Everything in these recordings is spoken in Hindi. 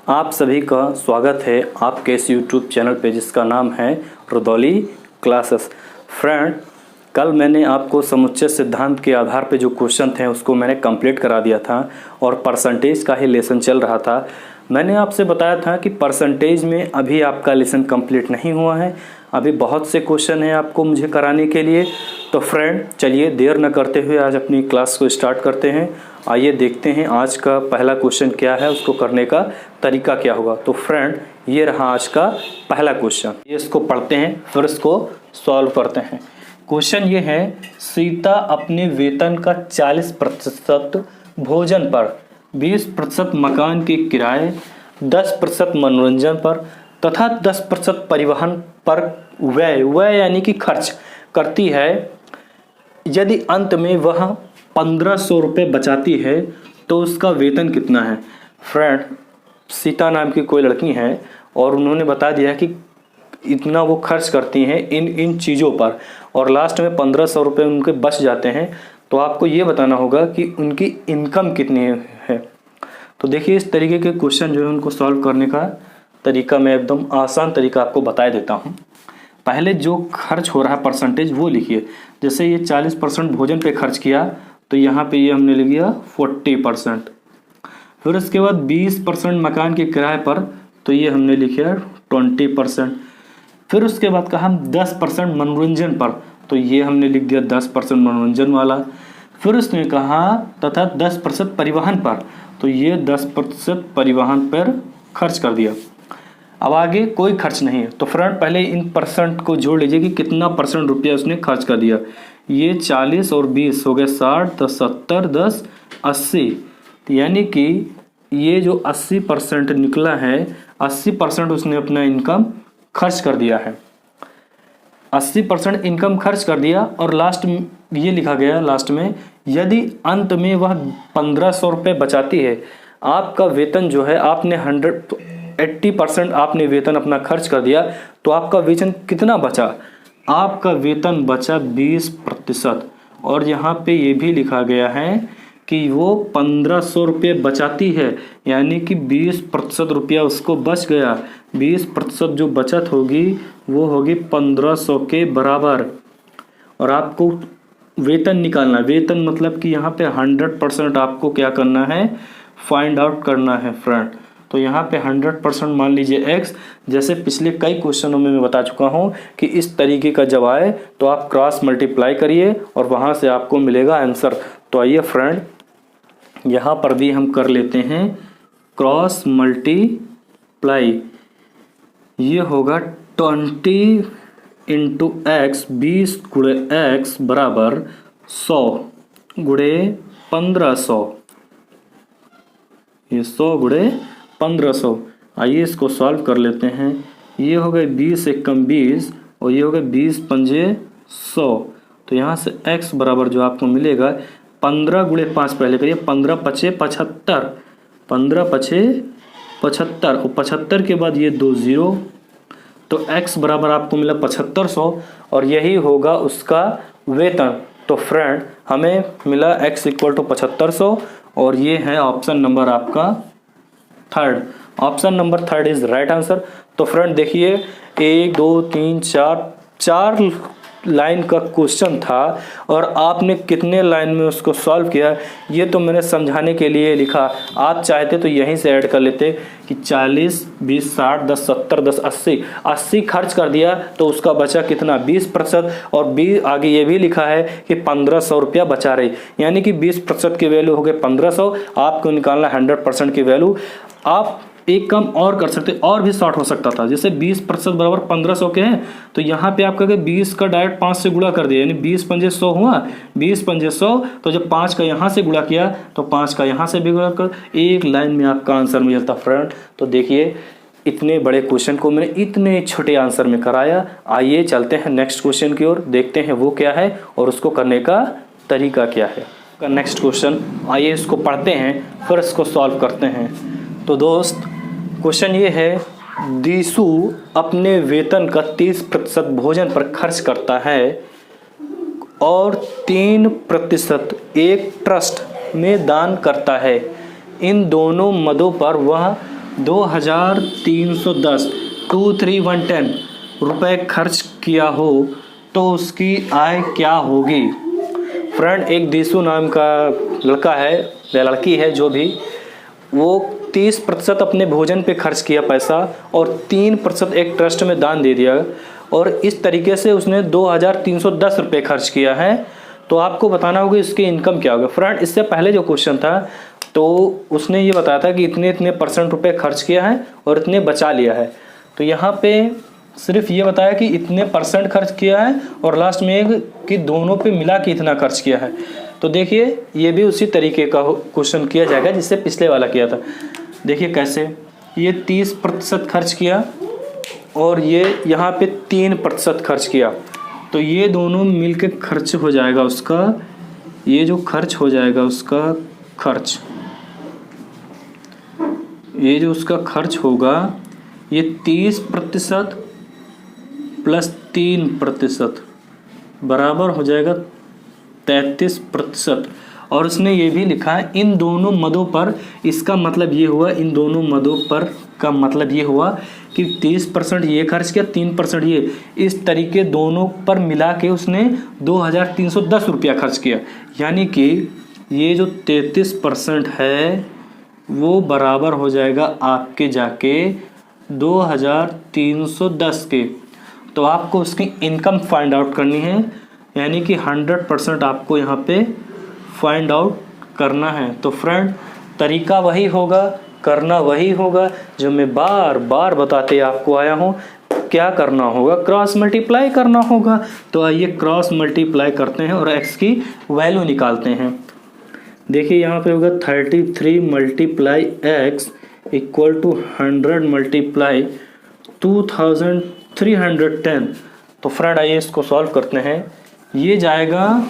आप सभी का स्वागत है आपके इस YouTube चैनल पे जिसका नाम है रुदौली क्लासेस। फ्रेंड, कल मैंने आपको समुच्चय सिद्धांत के आधार पे जो क्वेश्चन थे उसको मैंने कंप्लीट करा दिया था और परसेंटेज का ही लेसन चल रहा था। मैंने आपसे बताया था कि परसेंटेज में अभी आपका लेसन कंप्लीट नहीं हुआ है, अभी बहुत से क्वेश्चन हैं आपको मुझे कराने के लिए। तो फ्रेंड चलिए देर न करते हुए आज अपनी क्लास को स्टार्ट करते हैं। आइए देखते हैं आज का पहला क्वेश्चन क्या है, उसको करने का तरीका क्या होगा। तो फ्रेंड ये रहा आज का पहला क्वेश्चन, ये इसको पढ़ते हैं फिर इसको सॉल्व करते हैं। क्वेश्चन ये है, सीता अपने वेतन का 40% भोजन पर, 20% मकान के किराए, 10% मनोरंजन पर तथा 10% परिवहन पर व्यय यानी कि खर्च करती है। यदि अंत में वह 1500 रुपये बचाती है तो उसका वेतन कितना है। फ्रेंड, सीता नाम की कोई लड़की है और उन्होंने बता दिया कि इतना वो खर्च करती हैं इन चीज़ों पर और लास्ट में 1500 रुपये उनके बच जाते हैं। तो आपको ये बताना होगा कि उनकी इनकम कितनी है। तो देखिए इस तरीके के क्वेश्चन जो है उनको सॉल्व करने का तरीका मैं एकदम आसान तरीका आपको बता देता हूँ। पहले जो खर्च हो रहा है परसेंटेज वो लिखिए। जैसे ये 40% भोजन पे खर्च किया तो यहाँ पे ये हमने लिख दिया 40%। फिर उसके बाद 20% मकान के किराए पर तो ये हमने लिखा 20%। फिर उसके बाद कहा हम 10% मनोरंजन पर तो ये हमने लिख दिया 10% मनोरंजन वाला। फिर उसने कहा तथा 10% परिवहन पर तो ये 10% परिवहन पर खर्च कर दिया। अब आगे कोई खर्च नहीं है। तो फ्रेंड पहले इन परसेंट को जोड़ लीजिए कि कितना परसेंट रुपया उसने खर्च कर दिया। ये 40 और 20 हो गए 60, 10 70, 10 80, यानी कि ये जो 80% निकला है 80% उसने अपना इनकम खर्च कर दिया है। 80% इनकम खर्च कर दिया और लास्ट में ये लिखा गया लास्ट में, यदि अंत में वह 1500 रुपये बचाती है। आपका वेतन जो है आपने 80% आपने वेतन अपना खर्च कर दिया तो आपका वेतन कितना बचा। आपका वेतन बचा 20% और यहाँ पे ये भी लिखा गया है कि वो 1500 रुपये बचाती है, यानी कि 20% रुपया उसको बच गया। 20% जो बचत होगी वो होगी 1500 के बराबर। और आपको वेतन निकालना, वेतन मतलब कि यहाँ पे 100% आपको क्या करना है, फाइंड आउट करना है फ्रेंड। तो यहाँ पे 100% मान लीजिए x, जैसे पिछले कई क्वेश्चनों में मैं बता चुका हूँ कि इस तरीके का जब आए तो आप क्रॉस मल्टीप्लाई करिए और वहाँ से आपको मिलेगा आंसर। तो आइए फ्रेंड यहाँ पर भी हम कर लेते हैं क्रॉस मल्टीप्लाई। ये होगा 20 इंटू एक्स, 20 गुणे एक्स बराबर 100 गुणे 1500, ये 100 गुणे 1500। आइए इसको सॉल्व कर लेते हैं। ये हो गए 20 एकम 20 और ये हो गए 20 पंजे 100। तो यहाँ से x बराबर जो आपको मिलेगा 15 गुणे 5 पहले करिए, 15 पचे 75, 15 पचे 75 और 75 के बाद ये 2 0, तो x बराबर आपको मिला 7500 और यही होगा उसका वेतन। तो फ्रेंड हमें मिला x इक्वल टू 7500 और ये है ऑप्शन नंबर आपका third. Option number third is right answer. तो फ्रेंड देखिए 1 2 3 4 लाइन का क्वेश्चन था और आपने कितने लाइन में उसको सॉल्व किया ये तो मैंने समझाने के लिए लिखा। आप चाहते तो यहीं से ऐड कर लेते कि 40 20 60 10 70 10 80 खर्च कर दिया तो उसका बचा कितना 20% और 20 आगे ये भी लिखा है कि 1500 रुपया बचा रही, यानी कि 20% की वैल्यू हो गई 1500। आपको निकालना 100% की वैल्यू। आप एक कम और कर सकते, और भी शॉर्ट हो सकता था। जैसे 20% बराबर 1500 के हैं तो यहाँ पे आपका 20 का डायरेक्ट 5 से गुणा कर दिया, यानी 20 पंजे 100 हुआ, 20 पंजे 100। तो जब 5 का यहाँ से गुणा किया तो 5 का यहाँ से भी गुणा कर, एक लाइन में आपका आंसर मिलता फ्रेंड। तो देखिए इतने बड़े क्वेश्चन को मैंने इतने छोटे आंसर में कराया। आइए चलते हैं नेक्स्ट क्वेश्चन की ओर, देखते हैं वो क्या है और उसको करने का तरीका क्या है। नेक्स्ट क्वेश्चन आइए इसको पढ़ते हैं फिर इसको सॉल्व करते हैं। तो दोस्त क्वेश्चन ये है, दीसू अपने वेतन का 30% भोजन पर खर्च करता है और 3% एक ट्रस्ट में दान करता है। इन दोनों मदों पर वह 2310 2310 रुपये खर्च किया हो तो उसकी आय क्या होगी। फ्रेंड, एक देशु नाम का लड़का है या लड़की है जो भी, वो 30% अपने भोजन पे खर्च किया पैसा और 3% एक ट्रस्ट में दान दे दिया और इस तरीके से उसने 2310 रुपये खर्च किया है। तो आपको बताना होगा इसकी इनकम क्या होगा। फ्रेंड, इससे पहले जो क्वेश्चन था तो उसने ये बताया था कि इतने इतने % रुपये खर्च किया है और इतने बचा लिया है। तो यहाँ पे सिर्फ ये बताया कि इतने % खर्च किया है और लास्ट में एक कि दोनों पे मिला के इतना खर्च किया है। तो देखिए ये भी उसी तरीके का क्वेश्चन किया जाएगा जिससे पिछले वाला किया था। देखिए कैसे, ये 30% खर्च किया और ये यहाँ पे 3% खर्च किया, तो ये दोनों मिलके खर्च हो जाएगा उसका, ये जो खर्च हो जाएगा उसका खर्च, ये जो उसका खर्च होगा ये 30% प्लस 3% बराबर हो जाएगा 33%। और उसने ये भी लिखा है इन दोनों मदों पर, इसका मतलब ये हुआ इन दोनों मदों पर का मतलब ये हुआ कि 30% ये खर्च किया, 3% ये, इस तरीके दोनों पर मिला के उसने 2310 रुपया खर्च किया। यानी कि ये जो 33% है वो बराबर हो जाएगा आपके जाके 2310 के। तो आपको उसकी इनकम फाइंड आउट करनी है, यानी कि 100% आपको यहाँ पे फाइंड आउट करना है। तो फ्रेंड, तरीका वही होगा, करना वही होगा जो मैं बार बार बताते आपको आया हूँ। क्या करना होगा, क्रॉस मल्टीप्लाई करना होगा। तो आइए क्रॉस मल्टीप्लाई करते हैं और x की वैल्यू निकालते हैं। देखिए यहाँ पे होगा 33 multiply x equal to 100 multiply 2310। तो फ्रेंड आइए इसको सॉल्व करते हैं। ये जाएगा,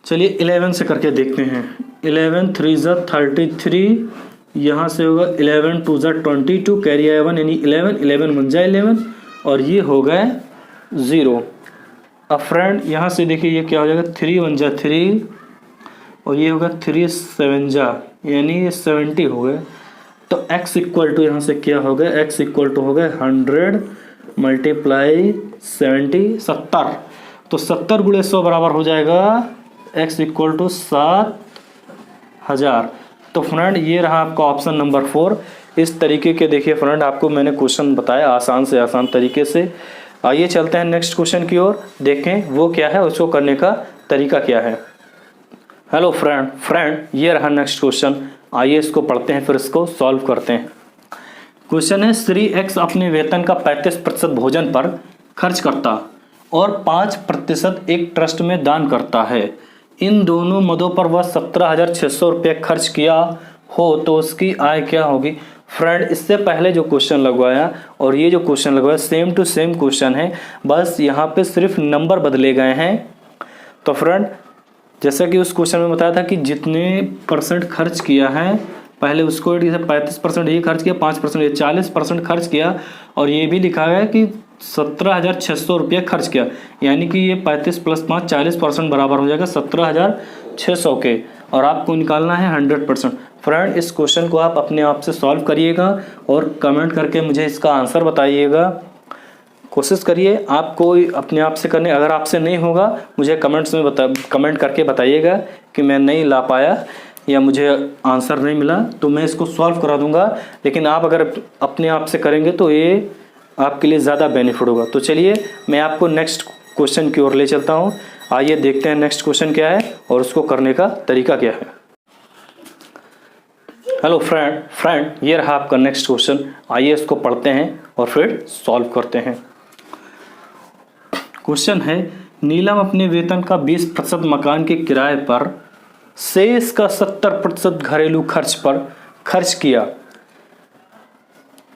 चलिए 11 से करके देखते हैं। 11 3 ज़ा 33, यहाँ से होगा 11 2 ज़ा 22, कैरी आया 1 यानी 11, 11 1 जा 11 और ये हो गए 0। अब फ्रेंड यहाँ से देखिए ये क्या हो जाएगा, 3 1 जा 3 और ये होगा 3 7 जा यानी ये 70 हो गए। तो x इक्वल टू यहाँ से क्या हो गया, x इक्वल टू हो गए 100 मल्टीप्लाई 70। तो 70 गुणे 100 बराबर हो जाएगा x इक्वल टू 7000। तो फ्रेंड ये रहा आपका ऑप्शन नंबर 4। इस तरीके के देखिए फ्रेंड, आपको मैंने क्वेश्चन बताया आसान से आसान तरीके से। आइए चलते हैं नेक्स्ट क्वेश्चन की ओर, देखें वो क्या है, उसको करने का तरीका क्या है। हेलो फ्रेंड ये रहा नेक्स्ट क्वेश्चन। आइए इसको पढ़ते हैं फिर इसको सॉल्व करते हैं। क्वेश्चन है श्री x अपने वेतन का 35% भोजन पर खर्च करता और 5% एक ट्रस्ट में दान करता है। इन दोनों मदों पर वह 17,600 रुपये खर्च किया हो तो उसकी आय क्या होगी। फ्रेंड, इससे पहले जो क्वेश्चन लगवाया और ये जो क्वेश्चन लगवाया सेम टू सेम क्वेश्चन है, बस यहाँ पे सिर्फ नंबर बदले गए हैं। तो फ्रेंड जैसा कि उस क्वेश्चन में बताया था कि जितने % खर्च किया है, पहले उसको 35% ये खर्च किया, 5% ये 40% खर्च किया और ये भी लिखा गया कि 17,600 रुपये खर्च किया, यानी कि ये 35 + 5 40% बराबर हो जाएगा 17,600 के। और आपको निकालना है 100%। फ्रेंड इस क्वेश्चन को आप अपने आप से सॉल्व करिएगा और कमेंट करके मुझे इसका आंसर बताइएगा। कोशिश करिए आपको अपने आप से करने, अगर आपसे नहीं होगा मुझे कमेंट्स में कमेंट करके बताइएगा कि मैं नहीं ला पाया या मुझे आंसर नहीं मिला, तो मैं इसको सॉल्व करा दूंगा। लेकिन आप अगर अपने आप से करेंगे तो ये आपके लिए ज़्यादा बेनिफिट होगा। तो चलिए मैं आपको नेक्स्ट क्वेश्चन की ओर ले चलता हूँ। आइए देखते हैं नेक्स्ट क्वेश्चन क्या है और उसको करने का तरीका क्या है। हेलो फ्रेंड ये रहा आपका नेक्स्ट क्वेश्चन। आइए इसको पढ़ते हैं और फिर सॉल्व करते हैं। क्वेश्चन है नीलम अपने वेतन का 20% मकान के किराए पर शेष का 70% घरेलू खर्च पर खर्च किया।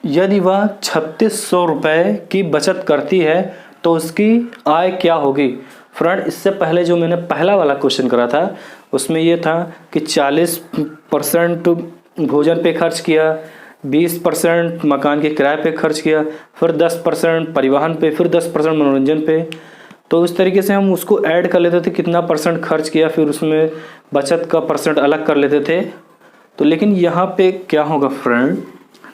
यदि वह 3600 रुपये की बचत करती है तो उसकी आय क्या होगी। फ्रेंड इससे पहले जो मैंने पहला वाला क्वेश्चन करा था उसमें ये था कि 40% भोजन पे खर्च किया, 20% मकान के किराए पे खर्च किया, फिर 10% परिवहन पे, फिर 10% मनोरंजन पे। तो इस तरीके से हम उसको ऐड कर लेते थे कितना % खर्च किया, फिर उसमें बचत का % अलग कर लेते थे। तो लेकिन यहाँ पे क्या होगा फ्रेंड,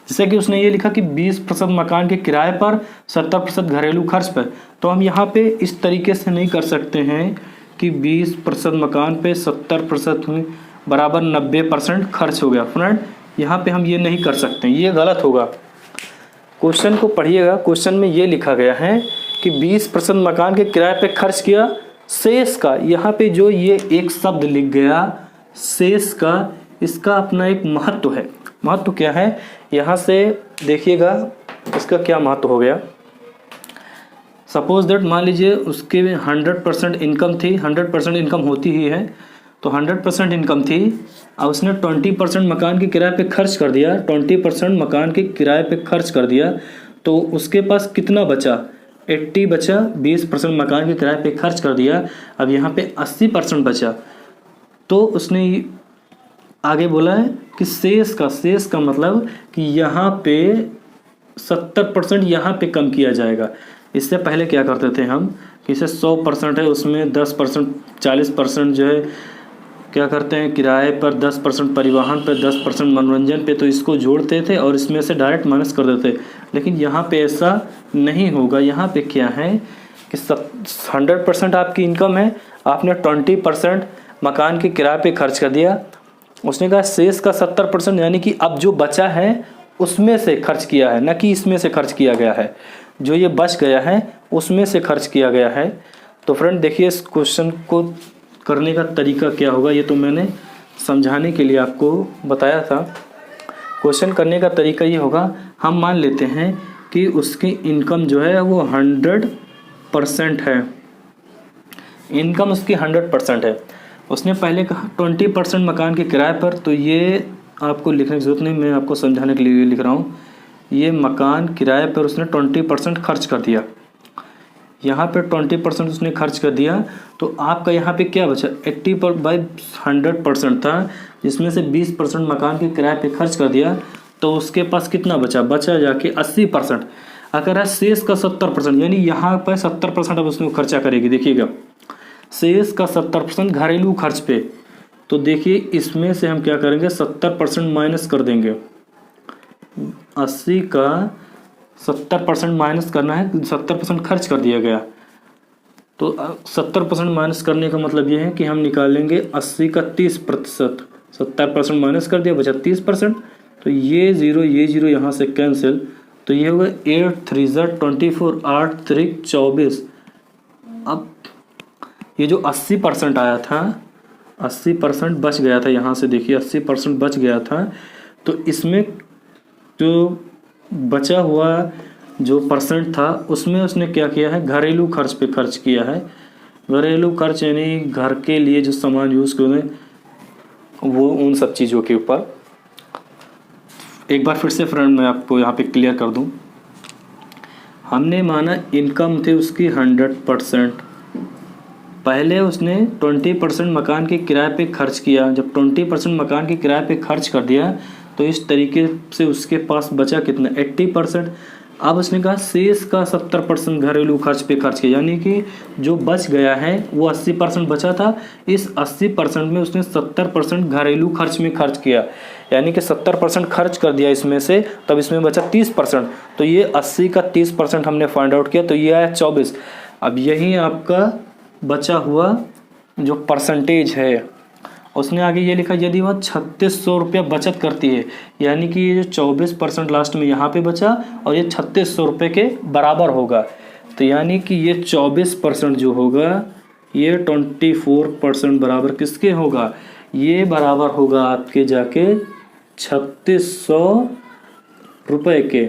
जैसे कि उसने ये लिखा कि 20% मकान के किराए पर, 70% घरेलू खर्च पर। तो हम यहाँ पे इस तरीके से नहीं कर सकते हैं कि 20% मकान पे 70% बराबर 90% खर्च हो गया। फ्रेंड यहाँ पे हम ये नहीं कर सकते, ये गलत होगा। क्वेश्चन को पढ़िएगा, क्वेश्चन में ये लिखा गया है कि 20% मकान के किराए पे खर्च किया, शेष का, यहाँ पे जो ये एक शब्द लिख गया शेष का, इसका अपना एक महत्व है। महत्व क्या है, यहाँ से देखिएगा इसका क्या महत्व हो गया। सपोज दैट मान लीजिए उसके 100% इनकम थी, 100% इनकम होती ही है, तो 100% इनकम थी। अब उसने 20% मकान के किराए पे खर्च कर दिया, 20% मकान के किराए पे खर्च कर दिया, तो उसके पास कितना बचा, 80 बचा। 20% मकान के किराए पे खर्च कर दिया, अब यहाँ पे 80% बचा। तो उसने आगे बोला है कि शेष का मतलब कि यहाँ पे 70% यहाँ पे कम किया जाएगा। इससे पहले क्या करते थे हम कि इसे 100% है, उसमें 10%, 40% जो है क्या करते हैं किराए पर, 10% परिवहन पर, 10% मनोरंजन पे, तो इसको जोड़ते थे और इसमें से डायरेक्ट माइनस कर देते। लेकिन यहाँ पे ऐसा नहीं होगा। यहाँ पे क्या है कि 100% आपकी इनकम है, आपने 20% मकान के किराए पे खर्च कर दिया। उसने कहा शेष का 70%, यानी कि अब जो बचा है उसमें से खर्च किया है, न कि इसमें से खर्च किया गया है। जो ये बच गया है उसमें से खर्च किया गया है। तो फ्रेंड देखिए इस क्वेश्चन को करने का तरीका क्या होगा, ये तो मैंने समझाने के लिए आपको बताया था। क्वेश्चन करने का तरीका ये होगा, हम मान लेते हैं कि उसकी इनकम जो है वो 100% है, इनकम उसकी 100% है। उसने पहले कहा 20% मकान के किराए पर, तो ये आपको लिखने की ज़रूरत नहीं, मैं आपको समझाने के लिए लिख रहा हूँ। ये मकान किराए पर उसने 20% खर्च कर दिया, यहाँ पे 20% उसने खर्च कर दिया, तो आपका यहाँ पे क्या बचा, 80/100% था, जिसमें से 20% मकान के किराए पे खर्च कर दिया, तो उसके पास कितना बचा जाके 80%। अगर है शेष का 70%, यानी यहाँ पर 70% अब उसमें खर्चा करेगी। देखिएगा शेष का 70% घरेलू खर्च पे, तो देखिए इसमें से हम क्या करेंगे, 70% माइनस कर देंगे। 80 का 70% माइनस करना है, 70% खर्च कर दिया गया, तो 70% माइनस करने का मतलब ये है कि हम निकालेंगे 80 का 30%। 70% माइनस कर दिया, बचा 30%, तो ये ज़ीरो यहाँ से कैंसिल, तो ये होगा 8 3 24, 8 3 24। अब ये जो 80% आया था, 80% बच गया था, यहाँ से देखिए 80% बच गया था, तो इसमें जो बचा हुआ जो परसेंट था उसमें उसने क्या किया है, घरेलू खर्च पे खर्च किया है। घरेलू खर्च यानी घर के लिए जो सामान यूज़ करें वो, उन सब चीज़ों के ऊपर। एक बार फिर से फ्रेंड मैं आपको यहाँ पे क्लियर कर दूँ, हमने माना इनकम थी उसकी 100%, पहले उसने 20% मकान के किराए पे खर्च किया। जब 20% मकान के किराए पे खर्च कर दिया, तो इस तरीके से उसके पास बचा कितना, 80%। अब उसने कहा शेष का 70% घरेलू खर्च पे खर्च किया, यानी कि जो बच गया है वो 80% बचा था, इस 80% में उसने 70% घरेलू खर्च में खर्च किया, यानी कि 70% खर्च कर दिया इसमें से, तब इसमें बचा 30%। तो ये 80 का 30% हमने फाइंड आउट किया, तो ये आया 24। अब यही आपका बचा हुआ जो परसेंटेज है, उसने आगे ये लिखा, यदि वह 3600 रुपया बचत करती है, यानी कि ये जो 24% लास्ट में यहाँ पे बचा और ये 3600 रुपये के बराबर होगा, तो यानी कि ये 24% जो होगा ये 24% बराबर किसके होगा, ये बराबर होगा आपके जाके 3600 रुपये के।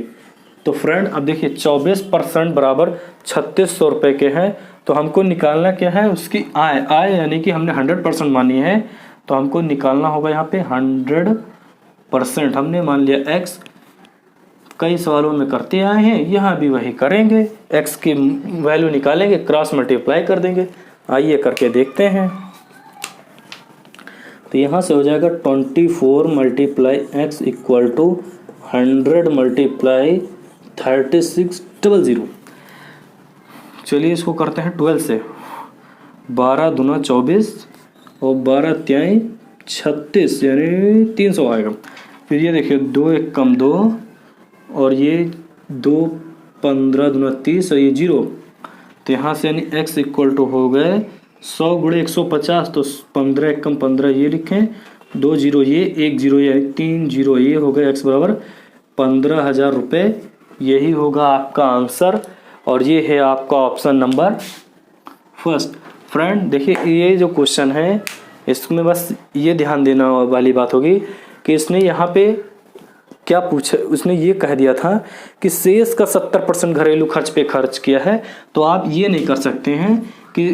तो फ्रेंड अब देखिए 24% बराबर 3600 रुपये के हैं, तो हमको निकालना क्या है, उसकी आय यानी कि हमने 100% मानी है, तो हमको निकालना होगा यहाँ पे 100%। हमने मान लिया x, कई सवालों में करते आए हैं, यहाँ भी वही करेंगे, x की वैल्यू निकालेंगे, क्रॉस मल्टीप्लाई कर देंगे। आइए करके देखते हैं। तो यहाँ से हो जाएगा 24 multiply x equal to 100 multiply 3600। चलिए इसको करते हैं 12 से। 12 दूना 24 और 12 तियाई 36, यानी 300 आएगा। फिर ये देखिए 2 1 कम 2, और ये 2 15 दूना 30 और ये 0, तो यहाँ से यानी x इक्वल टू हो गए 100 गुणे 150, तो 15 एकम 15 ये लिखें, 2 0 ये, 1 0 ये, 3 0 ये हो गए, x बराबर 15,000 रुपये। यही होगा आपका आंसर और ये है आपका ऑप्शन नंबर फर्स्ट। फ्रेंड देखिए ये जो क्वेश्चन है इसमें बस ये ध्यान देना वाली बात होगी कि इसने यहाँ पे क्या पूछा, उसने ये कह दिया था कि शेष का 70% घरेलू खर्च पे खर्च किया है। तो आप ये नहीं कर सकते हैं कि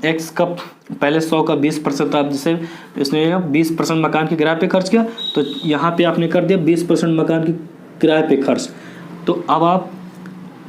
x का पहले 100 का 20%, आप जैसे इसने 20% मकान के किराए पे खर्च किया, तो यहाँ पे आपने कर दिया 20% मकान के किराए पे खर्च। तो अब आप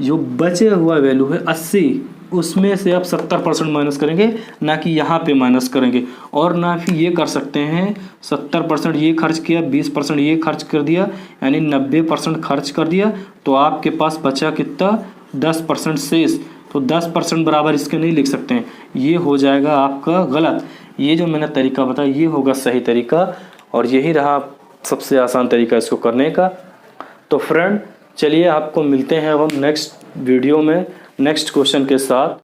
जो बचे हुआ वैल्यू है 80, उसमें से आप 70% माइनस करेंगे, ना कि यहाँ पे माइनस करेंगे। और ना फिर ये कर सकते हैं 70% ये खर्च किया, 20% ये खर्च कर दिया, यानी 90% खर्च कर दिया, तो आपके पास बचा कितना 10% शेष। तो 10% बराबर इसके नहीं लिख सकते हैं, ये हो जाएगा आपका गलत। ये जो मैंने तरीका बताया ये होगा सही तरीका और यही रहा सबसे आसान तरीका इसको करने का। तो फ्रेंड चलिए आपको मिलते हैं अब हम नेक्स्ट वीडियो में नेक्स्ट क्वेश्चन के साथ।